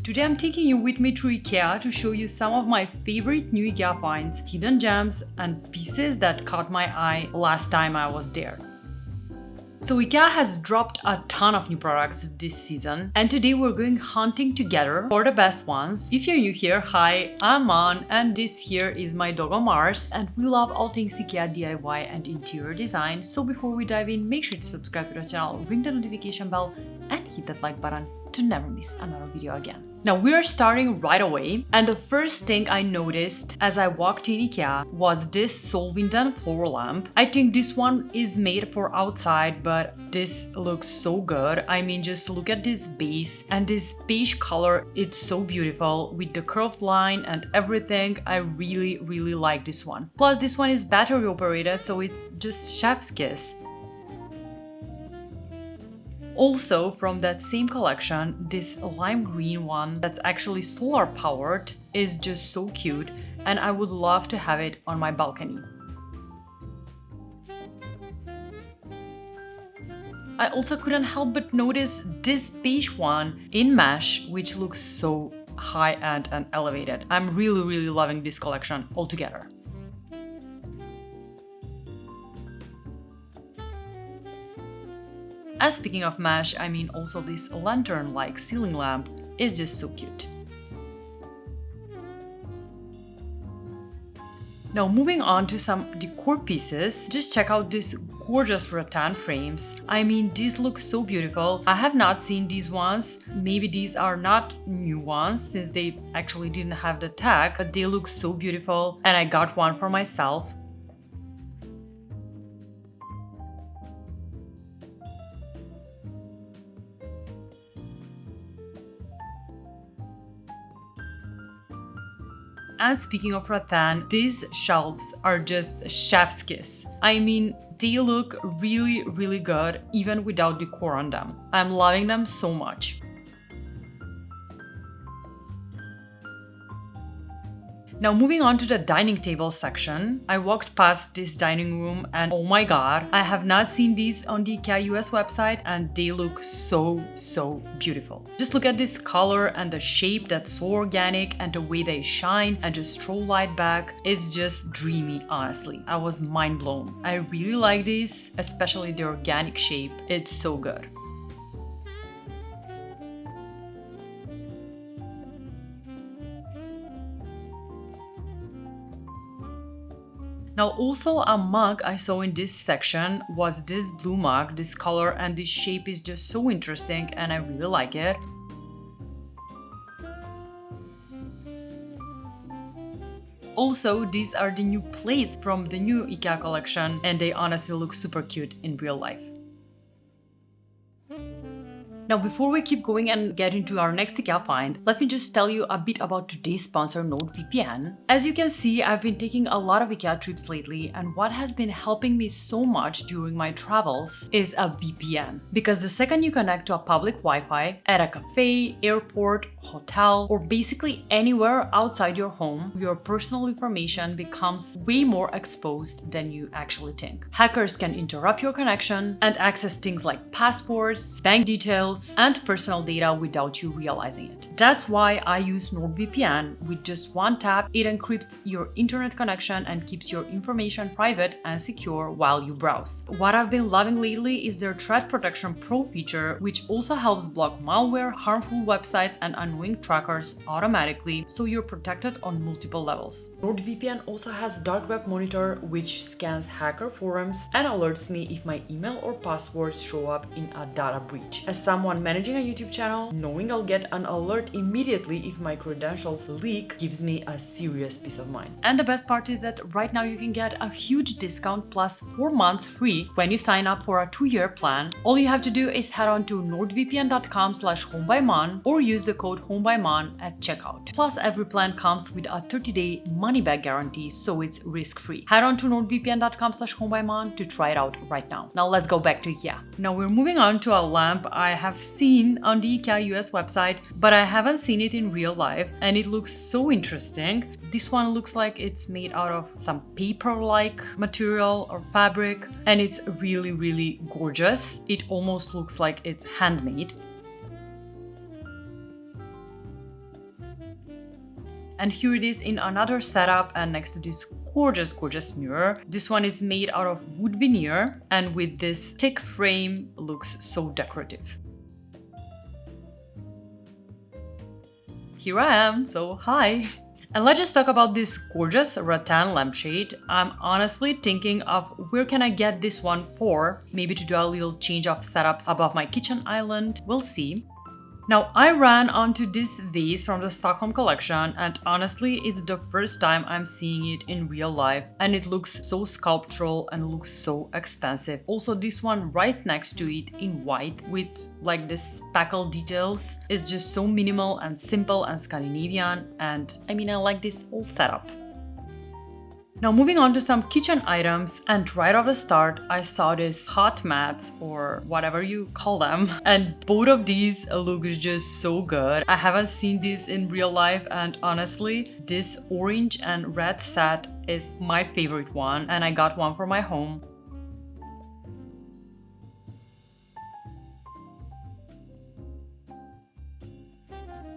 Today I'm taking you with me through Ikea to show you some of my favorite new Ikea finds, hidden gems, and pieces that caught my eye last time I was there. So Ikea has dropped a ton of new products this season, and today we're going hunting together for the best ones. If you're new here, hi, I'm Mon, and this here is my doggo Mars, and we love all things Ikea DIY and interior design. So before we dive in, make sure to subscribe to the channel, ring the notification bell, and hit that like button to never miss another video again. Now we are starting right away, and the first thing I noticed as I walked in Ikea was this SOLVINDEN floor lamp. I think this one is made for outside, but this looks so good. I mean, just look at this base and this beige color. It's so beautiful with the curved line and everything. I really like this one. Plus this one is battery operated, so it's just chef's kiss. Also, from that same collection, this lime green one that's actually solar powered is just so cute, and I would love to have it on my balcony. I also couldn't help but notice this beige one in mesh, which looks so high-end and elevated. I'm really loving this collection altogether. As speaking of mesh, I mean also this lantern-like ceiling lamp is just so cute. Now moving on to some decor pieces, just check out these gorgeous rattan frames. I mean, these look so beautiful. I have not seen these ones. Maybe these are not new ones since they actually didn't have the tag, but they look so beautiful, and I got one for myself. And speaking of rattan, these shelves are just chef's kiss. I mean, they look really good even without decor on them. I'm loving them so much. Now moving on to the dining table section, I walked past this dining room and oh my god, I have not seen these on the Ikea US website and they look so beautiful. Just look at this color and the shape that's so organic and the way they shine and just throw light back. It's just dreamy, honestly. I was mind blown. I really like these, especially the organic shape. It's so good. Now also a mug I saw in this section was this blue mug. This color and this shape is just so interesting and I really like it. Also, these are the new plates from the new Ikea collection and they honestly look super cute in real life. Now before we keep going and get into our next Ikea find, let me just tell you a bit about today's sponsor, NordVPN. As you can see, I've been taking a lot of Ikea trips lately, and what has been helping me so much during my travels is a VPN. Because the second you connect to a public Wi-Fi at a cafe, airport, hotel, or basically anywhere outside your home, your personal information becomes way more exposed than you actually think. Hackers can interrupt your connection and access things like passwords, bank details, and personal data without you realizing it. That's why I use NordVPN. With just one tap, it encrypts your internet connection and keeps your information private and secure while you browse. What I've been loving lately is their Threat Protection Pro feature, which also helps block malware, harmful websites, and annoying trackers automatically, so you're protected on multiple levels. NordVPN also has Dark Web Monitor, which scans hacker forums and alerts me if my email or passwords show up in a data breach. As someone managing a YouTube channel, knowing I'll get an alert immediately if my credentials leak gives me a serious peace of mind. And the best part is that right now you can get a huge discount plus 4 months free when you sign up for a 2-year plan. All you have to do is head on to nordvpn.com/homebymon or use the code homebymon at checkout. Plus every plan comes with a 30-day money-back guarantee, so it's risk-free. Head on to nordvpn.com/homebymon to try it out right now. Now let's go back to Ikea. Now we're moving on to a lamp I have seen on the Ikea US website, but I haven't seen it in real life, and it looks so interesting. This one looks like it's made out of some paper-like material or fabric, and it's really gorgeous. It almost looks like it's handmade. And here it is in another setup and next to this gorgeous mirror. This one is made out of wood veneer and with this thick frame looks so decorative. Here I am, so hi! And let's just talk about this gorgeous rattan lampshade. I'm honestly thinking of where can I get this one for? Maybe to do a little change of setups above my kitchen island. We'll see. Now, I ran onto this vase from the Stockholm collection and honestly, it's the first time I'm seeing it in real life and it looks so sculptural and looks so expensive. Also, this one right next to it in white with like this spackle details is just so minimal and simple and Scandinavian, and I mean, I like this whole setup. Now moving on to some kitchen items, and right off the start I saw these hot mats or whatever you call them, and both of these look just so good. I haven't seen these in real life and honestly this orange and red set is my favorite one and I got one for my home.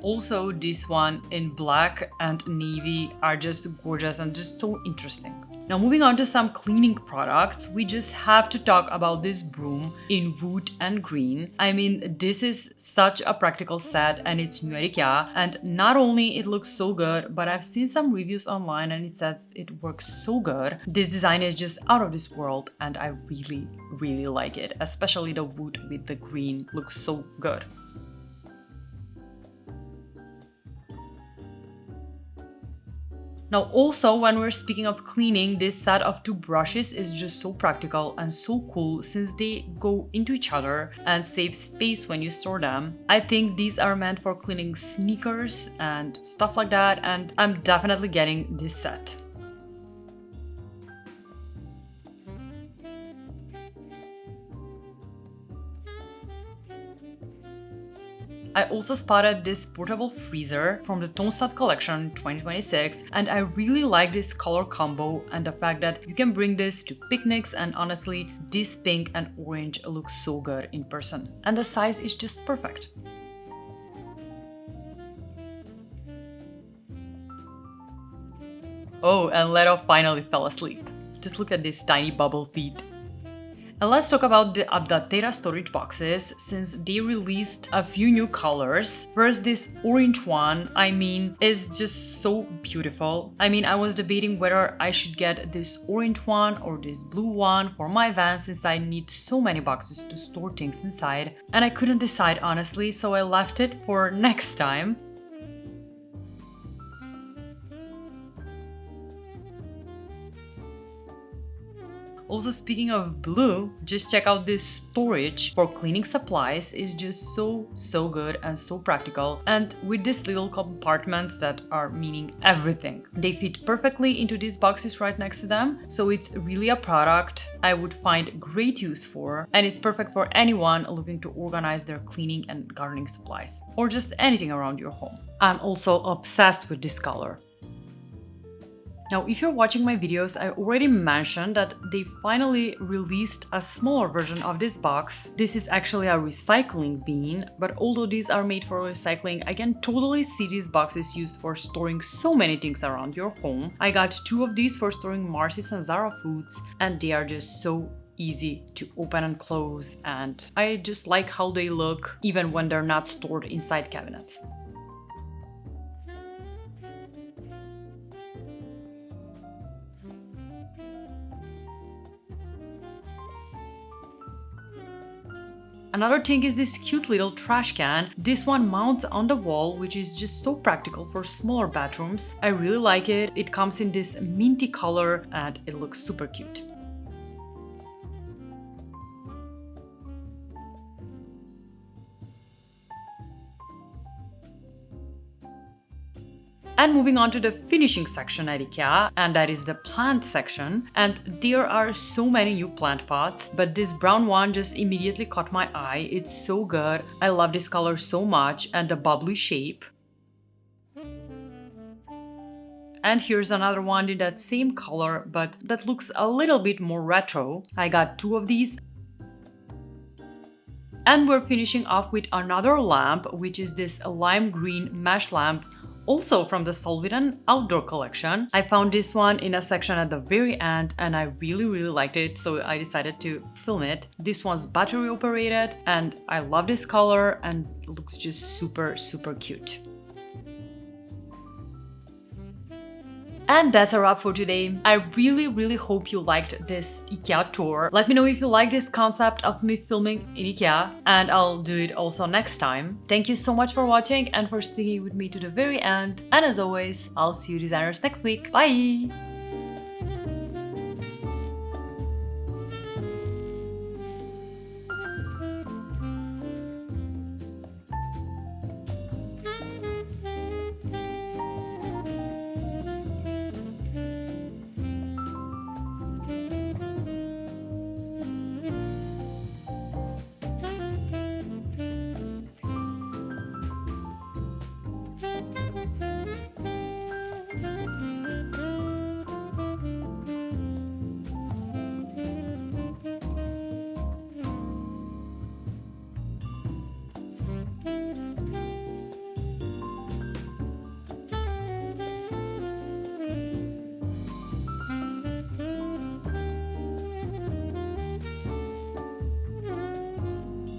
Also, this one in black and navy are just gorgeous and just so interesting. Now moving on to some cleaning products, we just have to talk about this broom in wood and green. I mean, this is such a practical set and it's new at Ikea, and not only it looks so good, but I've seen some reviews online and it says it works so good. This design is just out of this world and I really like it, especially the wood with the green looks so good. Now also, when we're speaking of cleaning, this set of two brushes is just so practical and so cool since they go into each other and save space when you store them. I think these are meant for cleaning sneakers and stuff like that, and I'm definitely getting this set. I also spotted this portable freezer from the Tonstad collection 2026, and I really like this color combo and the fact that you can bring this to picnics, and honestly this pink and orange looks so good in person and the size is just perfect. Oh, and Leto finally fell asleep. Just look at these tiny bubble feet. And let's talk about the Updatera storage boxes, since they released a few new colors. First, this orange one, I mean, is just so beautiful. I mean, I was debating whether I should get this orange one or this blue one for my van, since I need so many boxes to store things inside. And I couldn't decide honestly, so I left it for next time. Also, speaking of blue, just check out this storage for cleaning supplies. Is just so good and so practical, and with these little compartments that are meaning everything. They fit perfectly into these boxes right next to them, so it's really a product I would find great use for, and it's perfect for anyone looking to organize their cleaning and gardening supplies or just anything around your home. I'm also obsessed with this color. Now, if you're watching my videos, I already mentioned that they finally released a smaller version of this box. This is actually a recycling bin, but although these are made for recycling, I can totally see these boxes used for storing so many things around your home. I got 2 of these for storing Marcy's and Zara foods, and they are just so easy to open and close, and I just like how they look even when they're not stored inside cabinets. Another thing is this cute little trash can. This one mounts on the wall, which is just so practical for smaller bedrooms. I really like it. It comes in this minty color and it looks super cute. And moving on to the finishing section at Ikea, and that is the plant section. And there are so many new plant pots, but this brown one just immediately caught my eye. It's so good. I love this color so much and the bubbly shape. And here's another one in that same color, but that looks a little bit more retro. I got 2 of these. And we're finishing off with another lamp, which is this lime green mesh lamp. Also from the Solvinden outdoor collection, I found this one in a section at the very end and I really liked it, so I decided to film it. This one's battery operated and I love this color and it looks just super cute. And that's a wrap for today. I really hope you liked this IKEA tour. Let me know if you like this concept of me filming in IKEA, and I'll do it also next time. Thank you so much for watching and for sticking with me to the very end. And as always, I'll see you designers next week. Bye!